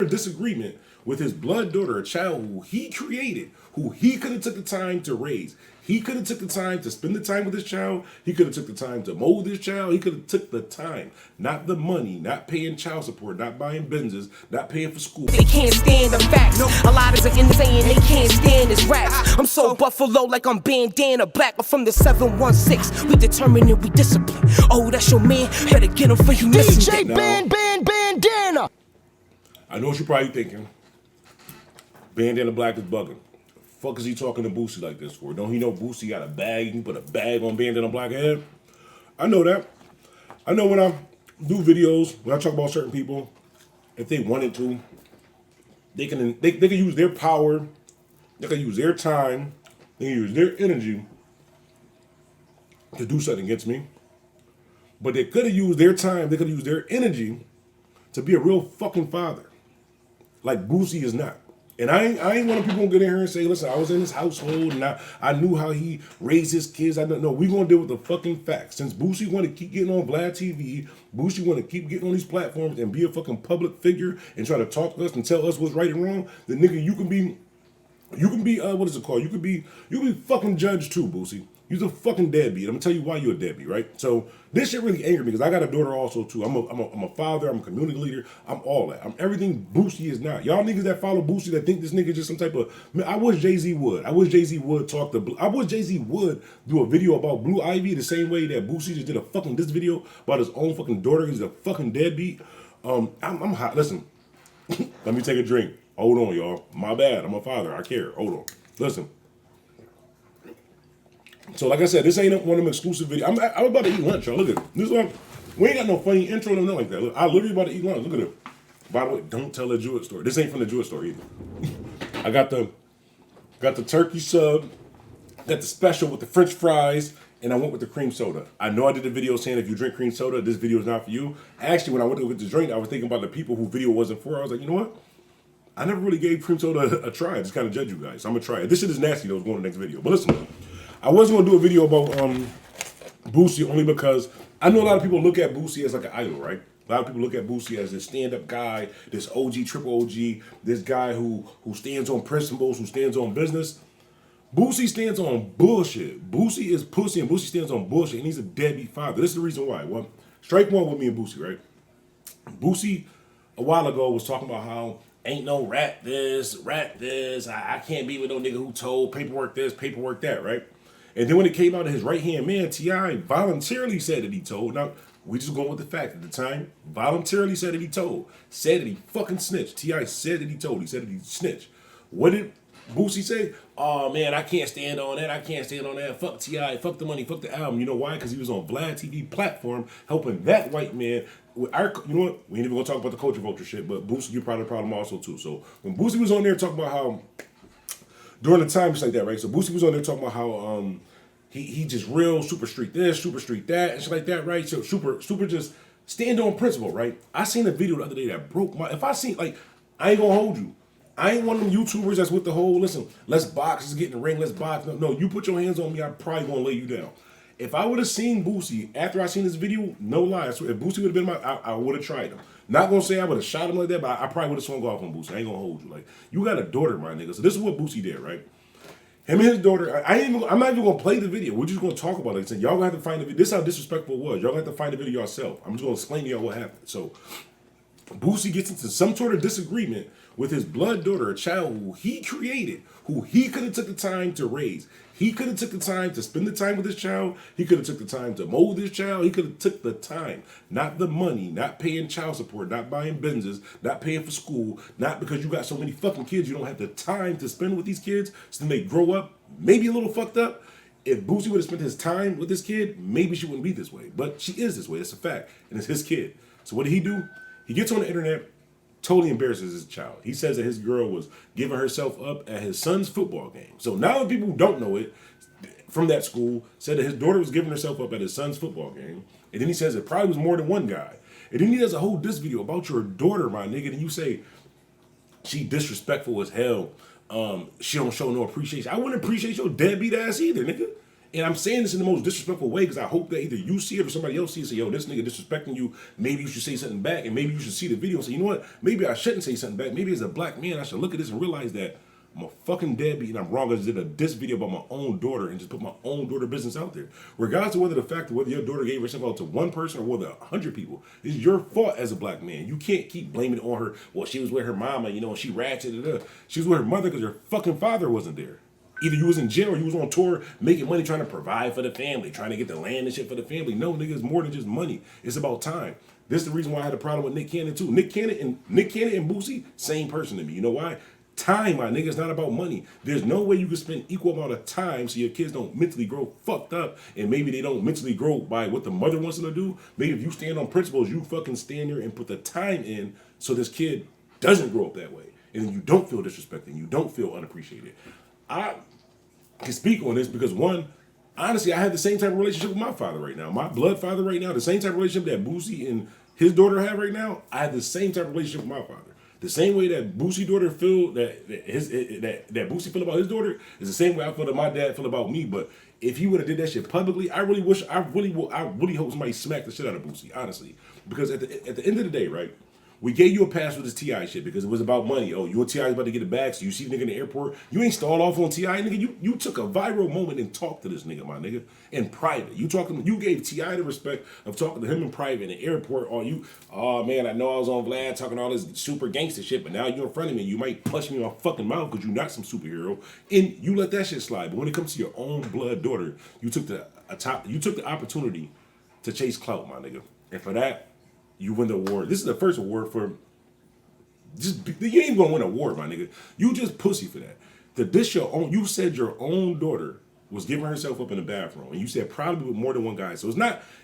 disagreement with his blood daughter, a child who he created, who he could have took the time to raise. He could have took the time to spend the time with this child. He could have took the time to mold this child. He could have took the time, not the money, not paying child support, not buying Benzes, not paying for school. They can't stand the facts. A lot is insane, they can't stand his raps. I'm so Buffalo like I'm Bandana, black from the 716. We determined and we discipline. Oh, that's your man, better get him for you missing. DJ Bandana. I know what you're probably thinking. Bandana Black is bugging. Fuck is he talking to Boosie like this for? Don't he know Boosie got a bag? He can put a bag on Bandana Black head. I know that. I know when I do videos, when I talk about certain people, if they wanted to, they can use their power, they can use their time, they can use their energy to do something against me. But they could have used their time, they could have used their energy to be a real fucking father. Like Boosie is not. And I ain't want people to get in here and say, listen, I was in his household and I knew how he raised his kids. I don't know. We're going to deal with the fucking facts. Since Boosie want to keep getting on Vlad TV, Boosie want to keep getting on these platforms and be a fucking public figure and try to talk to us and tell us what's right and wrong, then nigga, you can be, what is it called? You can be fucking judged too, Boosie. You're a fucking deadbeat. I'm gonna tell you why you're a deadbeat, right? So this shit really angered me because I got a daughter also too. I'm a father. I'm a community leader. I'm all that. I'm everything Boosie is not. Y'all niggas that follow Boosie that think this nigga just some type of. Man, I wish Jay-Z would. I wish Jay-Z would talk to. I wish Jay-Z would do a video about Blue Ivy the same way that Boosie just did a fucking this video about his own fucking daughter. He's a fucking deadbeat. I'm hot. Listen, let me take a drink. Hold on, y'all. My bad. I'm a father. I care. Hold on. Listen. So like I said, this ain't one of them exclusive videos. I'm about to eat lunch, y'all. Look at it. This one, we ain't got no funny intro or nothing like that. Look, I literally about to eat lunch. Look at it. By the way, don't tell a Jewett story. This ain't from the Jewett story either. I got the turkey sub, got the special with the French fries, and I went with the cream soda. I know I did a video saying if you drink cream soda, this video is not for you. Actually, when I went to get the drink, I was thinking about the people who video wasn't for. I was like, you know what? I never really gave cream soda a try. I just kind of judge you guys. So I'm gonna try it. This shit is nasty though. It's going to the next video. But listen, I wasn't gonna do a video about Boosie only because I know a lot of people look at Boosie as like an idol, right? A lot of people look at Boosie as this stand-up guy, this OG, triple OG, this guy who stands on principles, who stands on business. Boosie stands on bullshit. Boosie is pussy and Boosie stands on bullshit and he's a deadbeat father. This is the reason why. Well, strike one with me and Boosie, right? Boosie a while ago was talking about how ain't no rat this, I can't be with no nigga who told paperwork this, paperwork that, right? And then when it came out of his right-hand man, T.I. voluntarily said that he told. Now, we just going with the fact at the time, voluntarily said that he told. Said that he fucking snitched. T.I. said that he told. He said that he snitched. What did Boosie say? Oh, man, I can't stand on that. I can't stand on that. Fuck T.I. Fuck the money. Fuck the album. You know why? Because he was on Vlad TV platform helping that white man. You know what? We ain't even going to talk about the culture vulture shit, but Boosie, you're probably the problem also, too. So when Boosie was on there talking about how, during the time, just like that, right? So Boosie was on there talking about how he just real super street this, super street that, and shit like that, right? So super just stand on principle, right? I seen a video the other day that broke my. If I seen I ain't gonna hold you. I ain't one of them YouTubers that's with the whole listen. Let's box, let's get in the ring, let's box. No, you put your hands on me, I'm probably gonna lay you down. If I would have seen Boosie after I seen this video, no lie, I swear, if Boosie would have been I would have tried him. Not gonna say I would have shot him like that, but I probably would have swung off on Boosie. I ain't gonna hold you. Like you got a daughter, my nigga. So this is what Boosie did, right? Him and his daughter. I'm not even gonna play the video. We're just gonna talk about it. So y'all gonna have to find the video. This is how disrespectful it was. Y'all gonna have to find the video yourself. I'm just gonna explain to y'all what happened. So Boosie gets into some sort of disagreement with his blood daughter, a child who he created, who he could have took the time to raise. He could have took the time to spend the time with this child. He could have took the time to mold this child. He could have took the time, not the money, not paying child support, not buying Benzes, not paying for school, not because you got so many fucking kids, you don't have the time to spend with these kids so then they grow up, maybe a little fucked up. If Boosie would have spent his time with this kid, maybe she wouldn't be this way. But she is this way. That's a fact. And it's his kid. So what did he do? He gets on the internet, totally embarrasses his child. He says that his girl was giving herself up at his son's football game. So now the people who don't know it from that school said that his daughter was giving herself up at his son's football game. And then he says it probably was more than one guy. And then he does a whole diss video about your daughter, my nigga. And you say, she disrespectful as hell. She don't show no appreciation. I wouldn't appreciate your deadbeat ass either, nigga. And I'm saying this in the most disrespectful way because I hope that either you see it or somebody else sees it. Say, yo, this nigga disrespecting you. Maybe you should say something back, and maybe you should see the video and say, you know what? Maybe I shouldn't say something back. Maybe as a black man, I should look at this and realize that I'm a fucking deadbeat and I'm wrong. I just did a diss video about my own daughter and just put my own daughter business out there. Regardless of whether the fact of whether your daughter gave herself out to one person or whether 100 people, it's your fault as a black man. You can't keep blaming it on her. Well, she was with her mama, and she ratcheted it up. She was with her mother because her fucking father wasn't there. Either you was in jail or you was on tour making money trying to provide for the family, trying to get the land and shit for the family. No, nigga, it's more than just money. It's about time. This is the reason why I had a problem with Nick Cannon too. Nick Cannon and Boosie, same person to me. You know why? Time, my nigga, it's not about money. There's no way you can spend equal amount of time so your kids don't mentally grow fucked up, and maybe they don't mentally grow by what the mother wants them to do. Maybe if you stand on principles, you fucking stand there and put the time in so this kid doesn't grow up that way. And then you don't feel disrespected, you don't feel unappreciated. I can speak on this because one, honestly, I have the same type of relationship with my father right now. My blood father right now, the same type of relationship that Boosie and his daughter have right now, I have the same type of relationship with my father. The same way that Boosie daughter feel that Boosie feel about his daughter is the same way I feel that my dad feel about me. But if he would have did that shit publicly, I really hope somebody smacked the shit out of Boosie, honestly. Because at the end of the day, right? We gave you a pass with this T.I. shit because it was about money. Oh, you and T.I. about to get it back, so you see the nigga in the airport. You ain't stalled off on T.I. nigga. You took a viral moment and talked to this nigga, my nigga, in private. You gave T.I. the respect of talking to him in private in the airport. Oh man, I know I was on Vlad talking all this super gangster shit, but now you're in front of me. You might punch me in my fucking mouth because you're not some superhero. And you let that shit slide. But when it comes to your own blood daughter, you took the opportunity to chase clout, my nigga. And for that, you win the award. This is the first award for you ain't gonna win an award, my nigga. You just pussy for that. You said your own daughter was giving herself up in the bathroom, and you said probably with more than one guy. So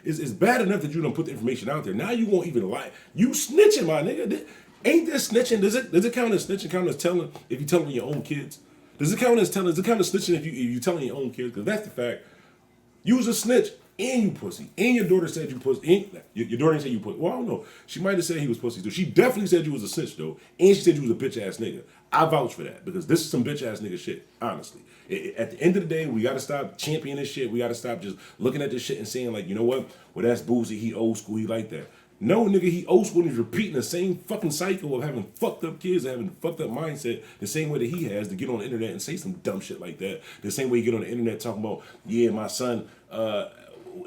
it's bad enough that you don't put the information out there. Now you won't even lie. You snitching, my nigga. Ain't this snitching? Does it count as snitching? Count as telling if you telling your own kids? Does it count as telling? Does it count as snitching if you telling your own kids? Because that's the fact. You was a snitch. And you pussy. And your daughter said you pussy. Your daughter didn't say you pussy. Well, I don't know. She might have said he was pussy too. She definitely said you was a snitch though. And she said you was a bitch ass nigga. I vouch for that because this is some bitch ass nigga shit, honestly. At the end of the day, we gotta stop championing this shit. We gotta stop just looking at this shit and saying like, you know what? Well, that's Boosie. He old school. He like that. No, nigga, he old school and he's repeating the same fucking cycle of having fucked up kids and having fucked up mindset the same way that he has to get on the internet and say some dumb shit like that. The same way you get on the internet talking about, yeah, my son,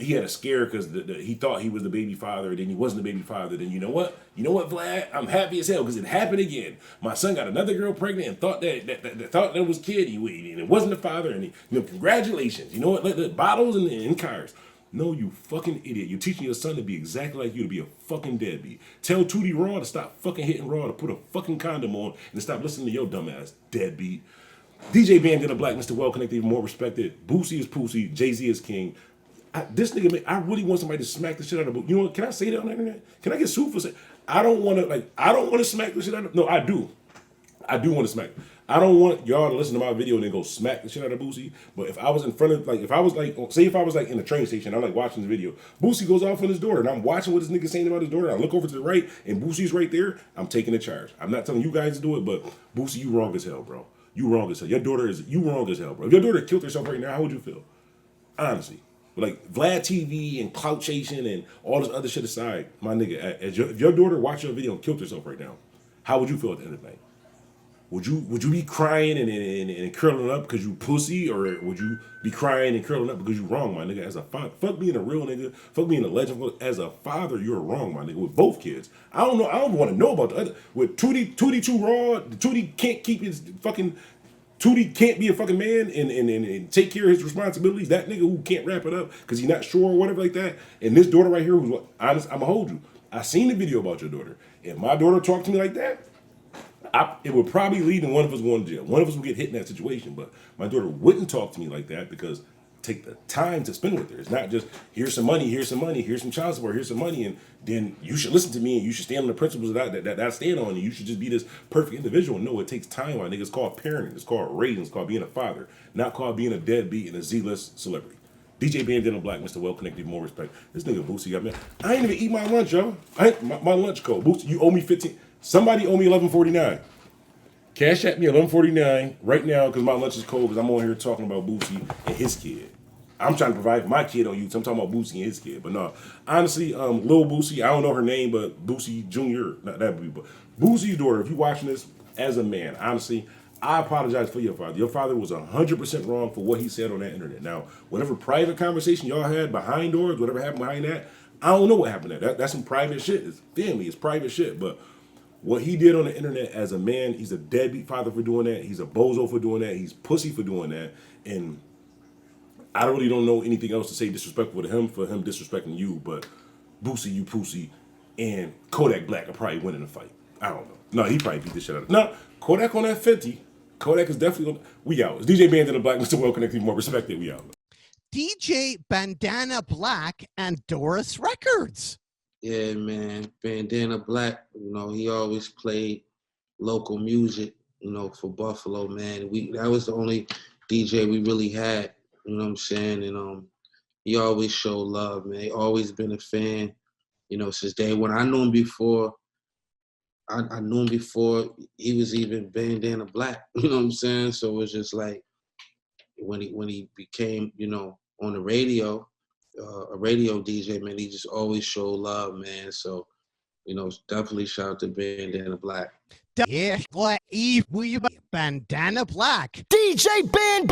he had a scare because he thought he was the baby father, then he wasn't the baby father. Then you know what, Vlad? I'm happy as hell because it happened again. My son got another girl pregnant and thought that was kid. And it wasn't the father. And congratulations. You know what? Let bottles and cars. No, you fucking idiot. You're teaching your son to be exactly like you, to be a fucking deadbeat. Tell Tootie Raw to stop fucking hitting Raw, to put a fucking condom on, and to stop listening to your dumbass deadbeat. DJ Bandana Black, Mr. Well Connected, even more respected. Boosie is Pussy. Jay-Z is king. This nigga, I really want somebody to smack the shit out of Boosie. You know what? Can I say that on the internet? Can I get sued for saying? I don't want to smack the shit out of. No, I do. I do want to smack. I don't want y'all to listen to my video and then go smack the shit out of Boosie. But if I was in front of, if I was in a train station, I'm like watching the video. Boosie goes off on his daughter, and I'm watching what this nigga saying about his daughter. I look over to the right, and Boosie's right there. I'm taking the charge. I'm not telling you guys to do it, but Boosie, you wrong as hell, bro. You wrong as hell. Your daughter you wrong as hell, bro. If your daughter killed herself right now, how would you feel? Honestly. Like Vlad TV and clout chasing and all this other shit aside, my nigga, if your daughter watched your video and killed herself right now, how would you feel at the end of the night? Would you be crying and curling up because you pussy, or would you be crying and curling up because you wrong, my nigga? As a father, fuck being a real nigga, fuck being a legend. As a father, you're wrong, my nigga. With both kids, I don't know. I don't want to know about the other. With Tootie too raw, Tootie can't keep his fucking. Tootie can't be a fucking man and take care of his responsibilities. That nigga who can't wrap it up because he's not sure or whatever like that. And this daughter right here, who's honest, I'm going to hold you. I seen the video about your daughter. If my daughter talked to me like that, it would probably lead to one of us going to jail. One of us would get hit in that situation. But my daughter wouldn't talk to me like that because take the time to spend with her. It's not just, here's some money, here's some child support, here's some money, and then you should listen to me and you should stand on the principles that I stand on, and you should just be this perfect individual. No, it takes time, my nigga. It's called parenting. It's called raising. It's called being a father, not called being a deadbeat and a Z-list celebrity. DJ Bandana Black, Mr. Well Connected, more respect. This nigga Boosie got me. I ain't even eat my lunch, yo. My lunch code. Boosie, you owe me 15. Somebody owe me $11.49. CashApp me $11.49 right now because my lunch is cold because I'm on here talking about Boosie and his kid. I'm trying to provide for my kid on YouTube. I'm talking about Boosie and his kid. But no, honestly, Lil Boosie, I don't know her name, but Boosie Jr., not that would be, but Boosie's daughter, if you're watching this as a man, honestly, I apologize for your father. Your father was 100% wrong for what he said on that internet. Now, whatever private conversation y'all had behind doors, whatever happened behind that, I don't know what happened there. That's some private shit. It's family, it's private shit. But what he did on the internet as a man, he's a deadbeat father for doing that. He's a bozo for doing that. He's pussy for doing that. And I really don't know anything else to say disrespectful to him for him disrespecting you, but Boosie, you pussy, and Kodak Black are probably winning the fight. I don't know. No, he probably beat the shit out of him. No, Kodak on that 50. Kodak is definitely on. We out. It's DJ Bandana Black, Mr. Well Connected, more respected. We out. DJ Bandana Black and Doris Records. Yeah, man. Bandana Black, he always played local music, for Buffalo, man. That was the only DJ we really had, you know what I'm saying? And he always showed love, man. He always been a fan, since day one. I knew him before. I knew him before he was even Bandana Black, you know what I'm saying? So it was just like when he became, on the radio, a radio DJ, man, he just always showed love, man. So, definitely shout out to Bandana Black. Yeah, Bandana Black. DJ Bandana.